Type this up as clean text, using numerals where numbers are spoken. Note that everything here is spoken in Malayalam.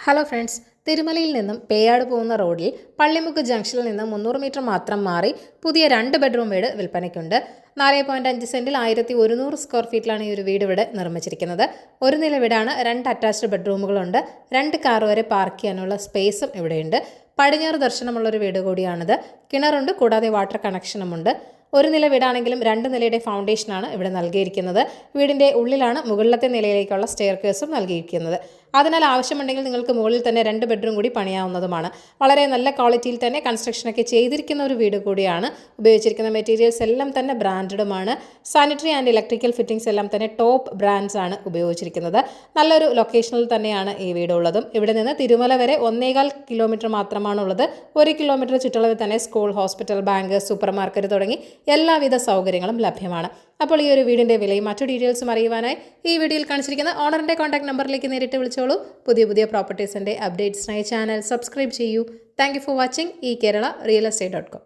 ഹലോ ഫ്രണ്ട്സ്, തിരുമലയിൽ നിന്നും പേയാട് പോകുന്ന റോഡിൽ പള്ളിമുക്ക് ജംഗ്ഷനിൽ നിന്ന് 300 മീറ്റർ മാത്രം മാറി പുതിയ 2 ബെഡ്റൂം വീട് വിൽപ്പനയ്ക്കുണ്ട്. 4.5 സെന്റിൽ 1100 സ്ക്വയർ ഫീറ്റിലാണ് ഈ ഒരു വീട് ഇവിടെ നിർമ്മിച്ചിരിക്കുന്നത്. ഒരു നില വീടാണ്, 2 അറ്റാച്ച്ഡ് ബെഡ്റൂമുകളുണ്ട്, 2 കാർ വരെ പാർക്ക് ചെയ്യാനുള്ള സ്പേസും ഇവിടെയുണ്ട്. പടിഞ്ഞാറ് ദർശനമുള്ളൊരു വീട് കൂടിയാണിത്. കിണറുണ്ട്, കൂടാതെ വാട്ടർ കണക്ഷനുമുണ്ട്. ഒരു നില വീടാണെങ്കിലും 2 നിലയുടെ ഫൗണ്ടേഷനാണ് ഇവിടെ നൽകിയിരിക്കുന്നത്. വീടിൻ്റെ ഉള്ളിലാണ് മുകളിലത്തെ നിലയിലേക്കുള്ള സ്റ്റെയർകേസും നൽകിയിരിക്കുന്നത്. അതിനാൽ ആവശ്യമുണ്ടെങ്കിൽ നിങ്ങൾക്ക് മുകളിൽ തന്നെ 2 ബെഡ്റൂം കൂടി പണിയാവുന്നതുമാണ്. വളരെ നല്ല ക്വാളിറ്റിയിൽ തന്നെ കൺസ്ട്രക്ഷനൊക്കെ ചെയ്തിരിക്കുന്ന ഒരു വീട് കൂടിയാണ്. ഉപയോഗിച്ചിരിക്കുന്ന മെറ്റീരിയൽസ് എല്ലാം തന്നെ ബ്രാൻഡഡുമാണ്. സാനിറ്ററി ആൻഡ് ഇലക്ട്രിക്കൽ ഫിറ്റിംഗ്സ് എല്ലാം തന്നെ ടോപ്പ് ബ്രാൻഡ്സ് ആണ് ഉപയോഗിച്ചിരിക്കുന്നത്. നല്ലൊരു ലൊക്കേഷനിൽ തന്നെയാണ് ഈ വീടുള്ളതും. ഇവിടെ നിന്ന് തിരുമല വരെ 1.25 കിലോമീറ്റർ മാത്രമാണുള്ളത്. 1 കിലോമീറ്റർ ചുറ്റളവിൽ തന്നെ school, hospital, bank, super market തുടങ്ങി എല്ലാവിധ സൗകര്യങ്ങളും ലഭ്യമാണ്. അപ്പോൾ ഈ ഒരു വീടിൻ്റെ വിലയും മറ്റു ഡീറ്റെയിൽസും അറിയുവാനായി ഈ വീഡിയോയിൽ കാണിച്ചിരിക്കുന്ന ഓണറിൻ്റെ കോൺടാക്ട് നമ്പറിലേക്ക് നേരിട്ട് വിളിച്ചോളൂ. പുതിയ പ്രോപ്പർട്ടീസിൻ്റെ അപ്ഡേറ്റ്സിനായി ചാനൽ സബ്സ്ക്രൈബ് ചെയ്യൂ. Thank you for watching. ഈ കേരള റിയൽ എസ്റ്റേറ്റ്.com